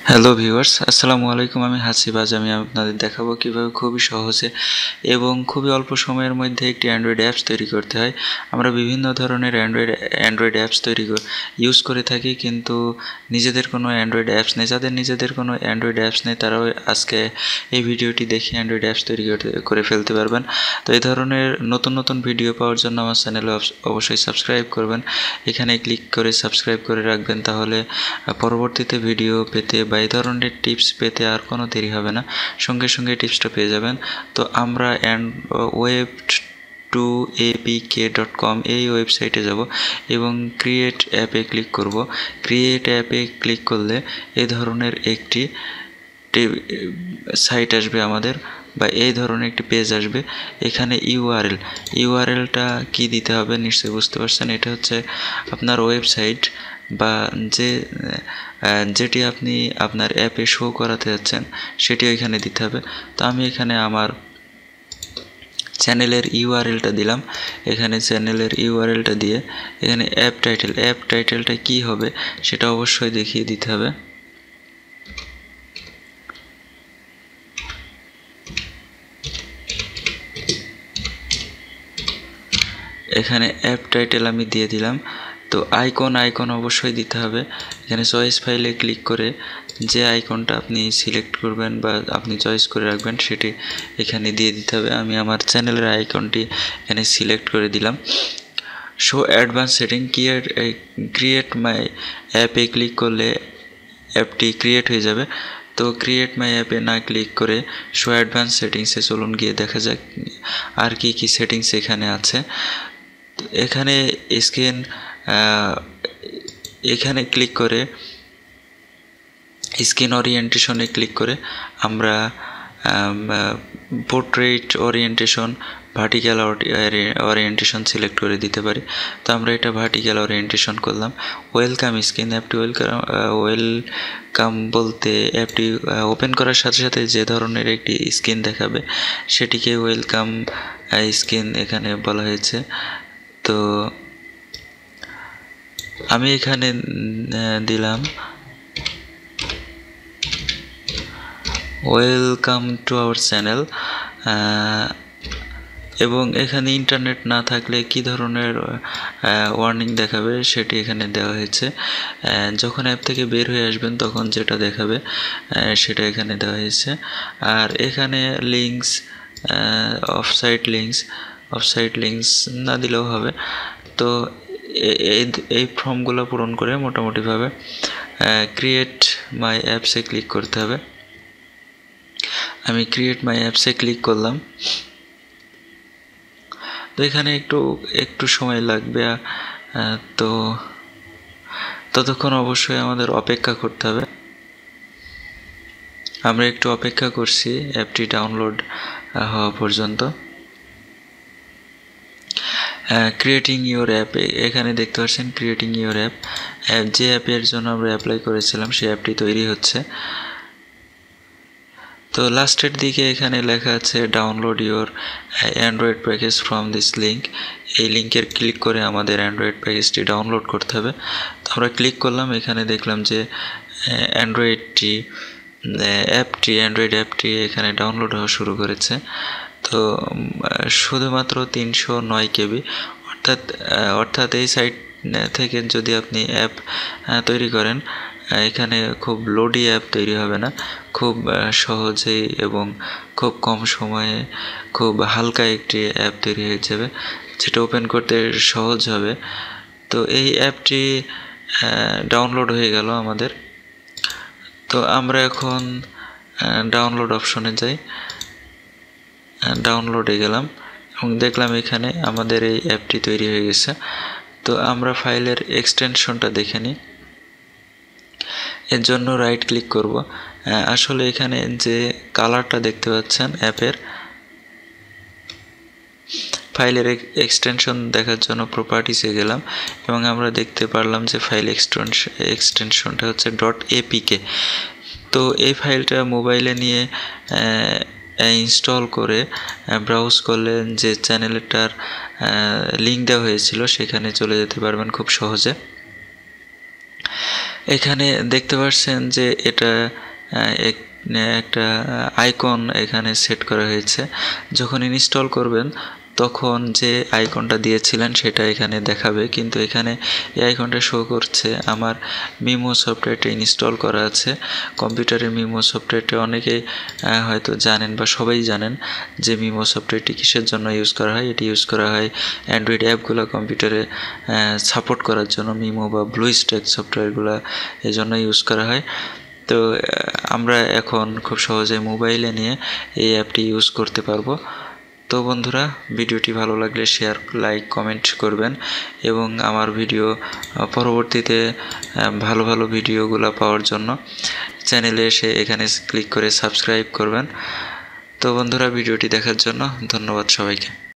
Hello viewers, আসসালামু আলাইকুম। আমি হাসিব। আজ আমি আপনাদের দেখাবো কিভাবে খুবই সহজে এবং খুবই অল্প সময়ের মধ্যে একটি অ্যান্ড্রয়েড অ্যাপস তৈরি করতে হয়। আমরা বিভিন্ন ধরনের অ্যান্ড্রয়েড অ্যাপস ইউজ করে থাকি, কিন্তু নিজেদের কোনো অ্যান্ড্রয়েড অ্যাপস নেই। যাদের নিজেদের কোনো অ্যান্ড্রয়েড অ্যাপস নেই তারাও আজকে এই ভিডিওটি দেখে অ্যান্ড্রয়েড অ্যাপস তৈরি করে ফেলতে পারবেন। তো এই ধরনের নতুন নতুন ভিডিও পাওয়ার জন্য আমার চ্যানেলে অবশ্যই সাবস্ক্রাইব করবেন। এখানে ক্লিক করে সাবস্ক্রাইব করে রাখবেন, তাহলে পরবর্তীতে ভিডিও পেতে বা এই ধরনের টিপস পেতে আর কোনো দেরি হবে না, সঙ্গে সঙ্গে টিপসটা পেয়ে যাবেন। তো আমরা web2apk.com এই ওয়েবসাইটে যাব এবং ক্রিয়েট অ্যাপে ক্লিক করব। ক্রিয়েট অ্যাপে ক্লিক করলে এই ধরনের একটি সাইট আসবে আমাদের, বা এই ধরনের একটি পেজ আসবে। এখানে ইউআরএলটা কি দিতে হবে নিশ্চয়ই বুঝতে পারছেন। এটা হচ্ছে আপনার ওয়েবসাইট বা যেটি আপনি আপনার অ্যাপে শো করাতে যাচ্ছেন সেটি এখানে দিতে হবে। তো আমি এখানে আমার চ্যানেলের ইউআরএলটা দিলাম। এখানে চ্যানেলের ইউআরএলটা দিয়ে এখানে অ্যাপ টাইটেলটা কি হবে সেটা অবশ্যই দেখিয়ে দিতে হবে। এখানে অ্যাপ টাইটেল আমি দিয়ে দিলাম। তো আইকন অবশ্যই দিতে হবে। এখানে চয়েস ফাইলে ক্লিক করে যে আইকনটা আপনি সিলেক্ট করবেন বা আপনি চয়েস করে রাখবেন সেটি এখানে দিয়ে দিতে হবে। আমি আমার চ্যানেলের আইকনটি এখানে সিলেক্ট করে দিলাম। শো অ্যাডভান্স সেটিং ক্রিয়েট মাই অ্যাপে ক্লিক করলে অ্যাপটি ক্রিয়েট হয়ে যাবে। তো ক্রিয়েট মাই অ্যাপে না ক্লিক করে শো অ্যাডভান্স সেটিংসে চলুন, গিয়ে দেখা যাক আর কি সেটিংস এখানে আছে। এখানে এখানে ক্লিক করে স্ক্রিন ওরিয়েন্টেশনে ক্লিক করে আমরা portrait orientation, vertical orientation select করে দিতে পারি। তো আমরা এটা ভার্টিক্যাল ওরিয়েন্টেশন করলাম। ওয়েলকাম স্ক্রিন, অ্যাপটি ওয়েলকাম বলতে অ্যাপটি ওপেন করার সাথে সাথে যে ধরনের একটি স্ক্রিন দেখাবে সেটিকে ওয়েলকাম স্ক্রিন এখানে বলা হয়েছে। তো আমি এখানে দিলাম ওয়েলকাম টু আওয়ার চ্যানেল, এবং এখানে ইন্টারনেট না থাকলে কি ধরনের ওয়ার্নিং দেখাবে সেটি এখানে দেওয়া হয়েছে। যখন অ্যাপ থেকে বের হয়ে আসবেন তখন যেটা দেখাবে সেটা এখানে দেওয়া হয়েছে। আর এখানে লিঙ্কস, অফসাইট লিঙ্কস না দিলেও হবে। তো এই ফর্মগুলো পূরণ করে মোটামুটিভাবে ক্রিয়েট মাই অ্যাপসে ক্লিক করতে হবে। আমি ক্রিয়েট মাই অ্যাপসে ক্লিক করলাম। তো এখানে একটু সময় লাগবে, তো ততক্ষণ অবশ্যই আমাদের অপেক্ষা করতে হবে। আমরা একটু অপেক্ষা করছি অ্যাপটি ডাউনলোড হওয়া পর্যন্ত। ক্রিয়েটিং ইউর অ্যাপ, এখানে দেখতে পাচ্ছেন ক্রিয়েটিং ইউর অ্যাপ, যে অ্যাপের জন্য আমরা অ্যাপ্লাই করেছিলাম সেই অ্যাপটি তৈরি হচ্ছে। তো লাস্টের দিকে এখানে লেখা আছে download your Android package from this link. এই লিঙ্কের ক্লিক করে আমাদের অ্যান্ড্রয়েড প্যাকেজটি ডাউনলোড করতে হবে। তো আমরা ক্লিক করলাম, এখানে দেখলাম যে অ্যান্ড্রয়েড অ্যাপটি এখানে ডাউনলোড হওয়া শুরু করেছে। তো শুধুমাত্র 309 KB, অর্থাৎ এই সাইট থেকে যদি আপনি অ্যাপ তৈরি করেন এখানে খুব লোডি অ্যাপ তৈরি হবে না, খুব সহজেই এবং খুব কম সময়ে খুব হালকা একটি অ্যাপ তৈরি হয়ে যাবে, যেটা ওপেন করতে সহজ হবে। তো এই অ্যাপটি ডাউনলোড হয়ে গেল আমাদের। তো আমরা এখন ডাউনলোড অপশনে যাই, ডাউনলোডে গেলাম এবং দেখলাম এখানে আমাদের এই অ্যাপটি তৈরি হয়ে গেছে। তো আমরা ফাইলের এক্সটেনশনটা দেখে নিই। এর জন্য রাইট ক্লিক করব। আসলে এখানে যে কালারটা দেখতে পাচ্ছেন অ্যাপের, ফাইলের এক্সটেনশন দেখার জন্য প্রপার্টিসে গেলাম এবং আমরা দেখতে পারলাম যে ফাইল এক্সটেনশনটা হচ্ছে .apk। তো এই ফাইলটা মোবাইলে নিয়ে ইনস্টল করে ব্রাউজ করলে যে চ্যানেলটার লিঙ্ক দেওয়া হয়েছিল সেখানে চলে যেতে পারবেন খুব সহজে। এখানে দেখতে পাচ্ছেন যে এটা একটা আইকন এখানে সেট করা হয়েছে। যখন ইনস্টল করবেন তখন যে আইকনটা দিয়েছিলেন সেটা এখানে দেখাবে, কিন্তু এখানে এই আইকনটা শো করছে আমার মিমো সফটওয়্যারটা ইনস্টল করা আছে। কম্পিউটারে মিমো সফটওয়্যারটা অনেকেই হয়তো জানেন বা সবাই জানেন যে মিমো সফটওয়্যারটি কিসের জন্য ইউজ করা হয়। এটি ইউজ করা হয় অ্যান্ড্রয়েড অ্যাপগুলো কম্পিউটারে সাপোর্ট করার জন্য, মিমো বা ব্লুস্ট্যাক সফটওয়্যারগুলো এই জন্য ইউজ করা হয়। তো আমরা এখন খুব সহজে মোবাইলে নিয়ে এই অ্যাপটি ইউজ করতে পারবো। তো বন্ধুরা, ভিডিওটি ভালো লাগলে শেয়ার, লাইক, কমেন্ট করবেন এবং আমার ভিডিও পরবর্তীতে ভালো ভালো ভিডিওগুলো পাওয়ার জন্য চ্যানেলে এসে এখানে ক্লিক করে সাবস্ক্রাইব করবেন। তো বন্ধুরা, ভিডিওটি দেখার জন্য ধন্যবাদ সবাইকে।